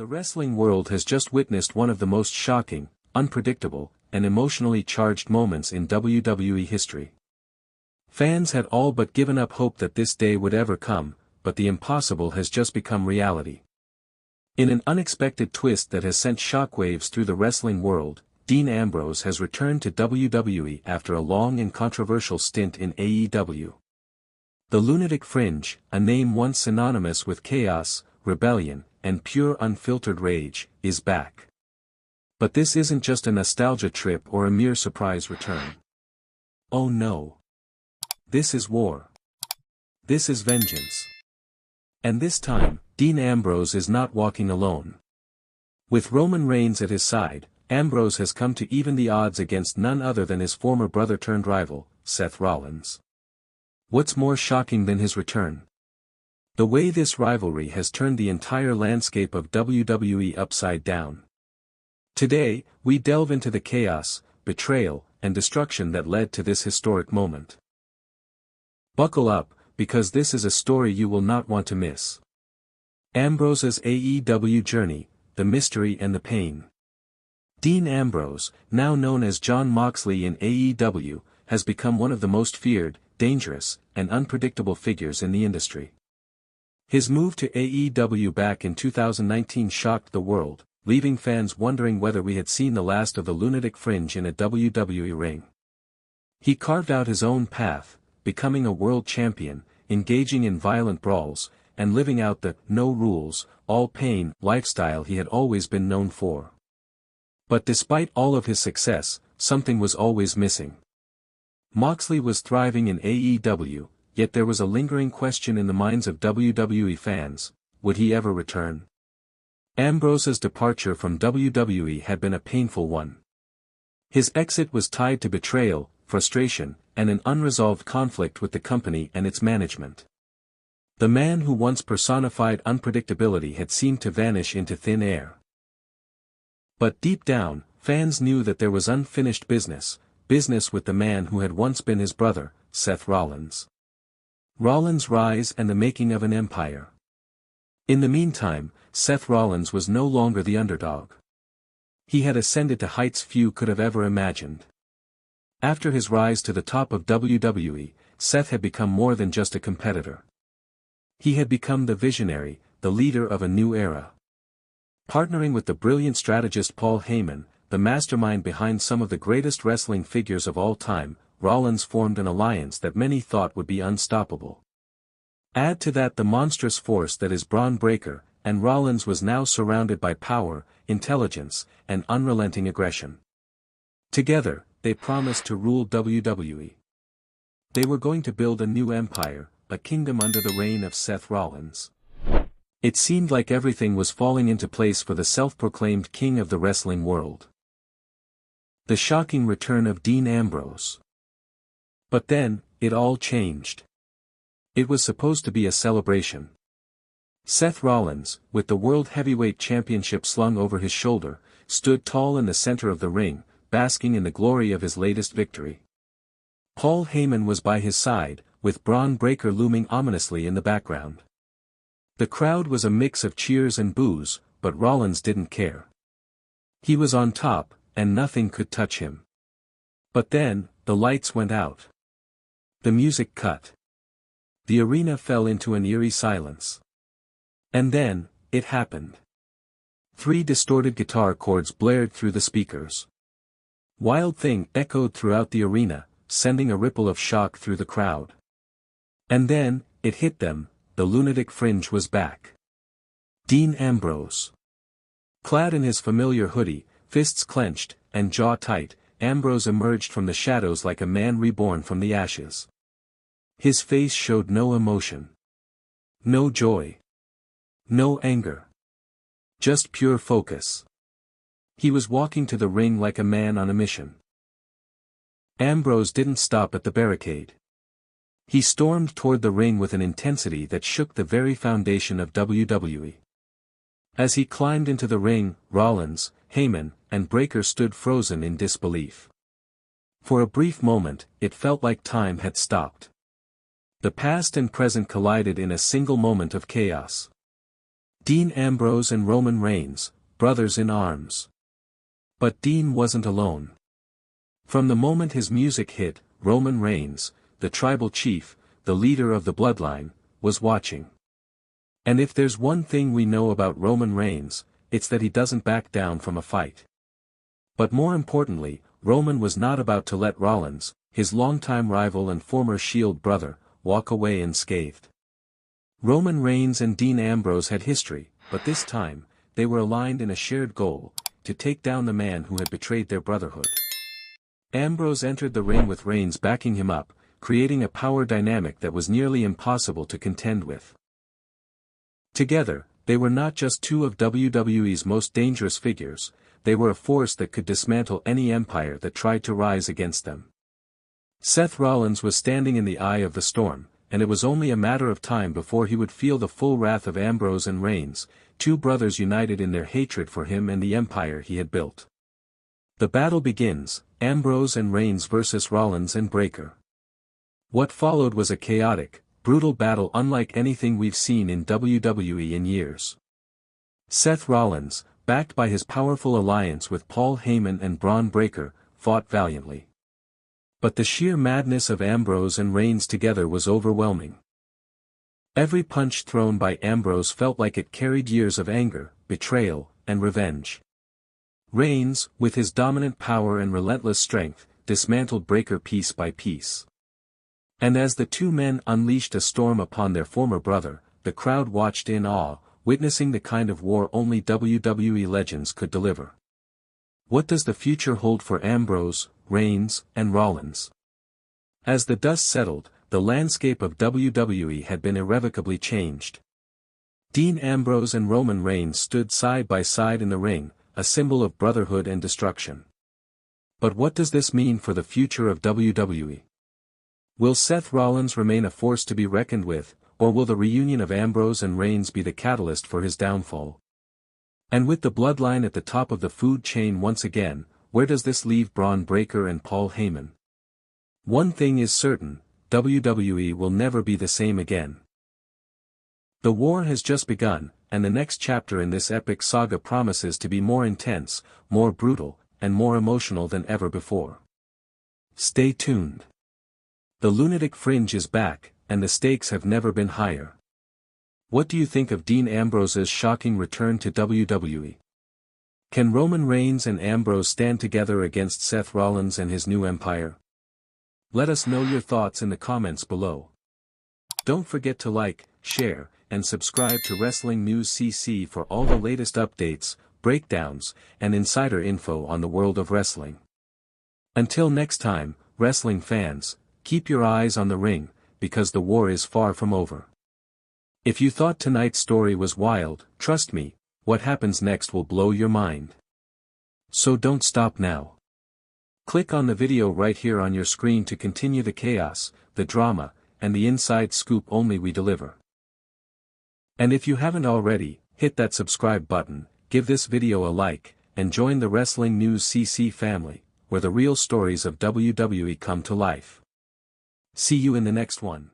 The wrestling world has just witnessed one of the most shocking, unpredictable, and emotionally charged moments in WWE history. Fans had all but given up hope that this day would ever come, but the impossible has just become reality. In an unexpected twist that has sent shockwaves through the wrestling world, Dean Ambrose has returned to WWE after a long and controversial stint in AEW. The Lunatic Fringe, a name once synonymous with chaos, rebellion, and pure unfiltered rage, is back. But this isn't just a nostalgia trip or a mere surprise return. Oh no. This is war. This is vengeance. And this time, Dean Ambrose is not walking alone. With Roman Reigns at his side, Ambrose has come to even the odds against none other than his former brother-turned-rival, Seth Rollins. What's more shocking than his return? The way this rivalry has turned the entire landscape of WWE upside down. Today, we delve into the chaos, betrayal, and destruction that led to this historic moment. Buckle up, because this is a story you will not want to miss. Ambrose's AEW journey, the mystery and the pain. Dean Ambrose, now known as Jon Moxley in AEW, has become one of the most feared, dangerous, and unpredictable figures in the industry. His move to AEW back in 2019 shocked the world, leaving fans wondering whether we had seen the last of the Lunatic Fringe in a WWE ring. He carved out his own path, becoming a world champion, engaging in violent brawls, and living out the no rules, all pain lifestyle he had always been known for. But despite all of his success, something was always missing. Moxley was thriving in AEW, yet there was a lingering question in the minds of WWE fans: would he ever return? Ambrose's departure from WWE had been a painful one. His exit was tied to betrayal, frustration, and an unresolved conflict with the company and its management. The man who once personified unpredictability had seemed to vanish into thin air. But deep down, fans knew that there was unfinished business with the man who had once been his brother, Seth Rollins. Rollins' rise and the making of an empire. In the meantime, Seth Rollins was no longer the underdog. He had ascended to heights few could have ever imagined. After his rise to the top of WWE, Seth had become more than just a competitor. He had become the visionary, the leader of a new era. Partnering with the brilliant strategist Paul Heyman, the mastermind behind some of the greatest wrestling figures of all time, Rollins formed an alliance that many thought would be unstoppable. Add to that the monstrous force that is Braun Breaker, and Rollins was now surrounded by power, intelligence, and unrelenting aggression. Together, they promised to rule WWE. They were going to build a new empire, a kingdom under the reign of Seth Rollins. It seemed like everything was falling into place for the self-proclaimed king of the wrestling world. The shocking return of Dean Ambrose. But then, it all changed. It was supposed to be a celebration. Seth Rollins, with the World Heavyweight Championship slung over his shoulder, stood tall in the center of the ring, basking in the glory of his latest victory. Paul Heyman was by his side, with Braun Breaker looming ominously in the background. The crowd was a mix of cheers and boos, but Rollins didn't care. He was on top, and nothing could touch him. But then, the lights went out. The music cut. The arena fell into an eerie silence. And then, it happened. 3 distorted guitar chords blared through the speakers. Wild Thing echoed throughout the arena, sending a ripple of shock through the crowd. And then, it hit them, the Lunatic Fringe was back. Dean Ambrose. Clad in his familiar hoodie, fists clenched, and jaw tight, Ambrose emerged from the shadows like a man reborn from the ashes. His face showed no emotion. No joy. No anger. Just pure focus. He was walking to the ring like a man on a mission. Ambrose didn't stop at the barricade. He stormed toward the ring with an intensity that shook the very foundation of WWE. As he climbed into the ring, Rollins, Heyman, and Breaker stood frozen in disbelief. For a brief moment, it felt like time had stopped. The past and present collided in a single moment of chaos. Dean Ambrose and Roman Reigns, brothers in arms. But Dean wasn't alone. From the moment his music hit, Roman Reigns, the tribal chief, the leader of the bloodline, was watching. And if there's one thing we know about Roman Reigns, it's that he doesn't back down from a fight. But more importantly, Roman was not about to let Rollins, his longtime rival and former Shield brother, walk away unscathed. Roman Reigns and Dean Ambrose had history, but this time, they were aligned in a shared goal, to take down the man who had betrayed their brotherhood. Ambrose entered the ring with Reigns backing him up, creating a power dynamic that was nearly impossible to contend with. Together, they were not just two of WWE's most dangerous figures, they were a force that could dismantle any empire that tried to rise against them. Seth Rollins was standing in the eye of the storm, and it was only a matter of time before he would feel the full wrath of Ambrose and Reigns, two brothers united in their hatred for him and the empire he had built. The battle begins, Ambrose and Reigns versus Rollins and Breakker. What followed was a chaotic, brutal battle unlike anything we've seen in WWE in years. Seth Rollins, backed by his powerful alliance with Paul Heyman and Braun Breaker, fought valiantly. But the sheer madness of Ambrose and Reigns together was overwhelming. Every punch thrown by Ambrose felt like it carried years of anger, betrayal, and revenge. Reigns, with his dominant power and relentless strength, dismantled Breakker piece by piece. And as the two men unleashed a storm upon their former brother, the crowd watched in awe, witnessing the kind of war only WWE legends could deliver. What does the future hold for Ambrose, Reigns, and Rollins? As the dust settled, the landscape of WWE had been irrevocably changed. Dean Ambrose and Roman Reigns stood side by side in the ring, a symbol of brotherhood and destruction. But what does this mean for the future of WWE? Will Seth Rollins remain a force to be reckoned with, or will the reunion of Ambrose and Reigns be the catalyst for his downfall? And with the bloodline at the top of the food chain once again, where does this leave Braun Breaker and Paul Heyman? One thing is certain, WWE will never be the same again. The war has just begun, and the next chapter in this epic saga promises to be more intense, more brutal, and more emotional than ever before. Stay tuned. The Lunatic Fringe is back, and the stakes have never been higher. What do you think of Dean Ambrose's shocking return to WWE? Can Roman Reigns and Ambrose stand together against Seth Rollins and his new empire? Let us know your thoughts in the comments below. Don't forget to like, share, and subscribe to Wrestling News CC for all the latest updates, breakdowns, and insider info on the world of wrestling. Until next time, wrestling fans, keep your eyes on the ring, because the war is far from over. If you thought tonight's story was wild, trust me, what happens next will blow your mind. So don't stop now. Click on the video right here on your screen to continue the chaos, the drama, and the inside scoop only we deliver. And if you haven't already, hit that subscribe button, give this video a like, and join the Wrestling News CC family, where the real stories of WWE come to life. See you in the next one.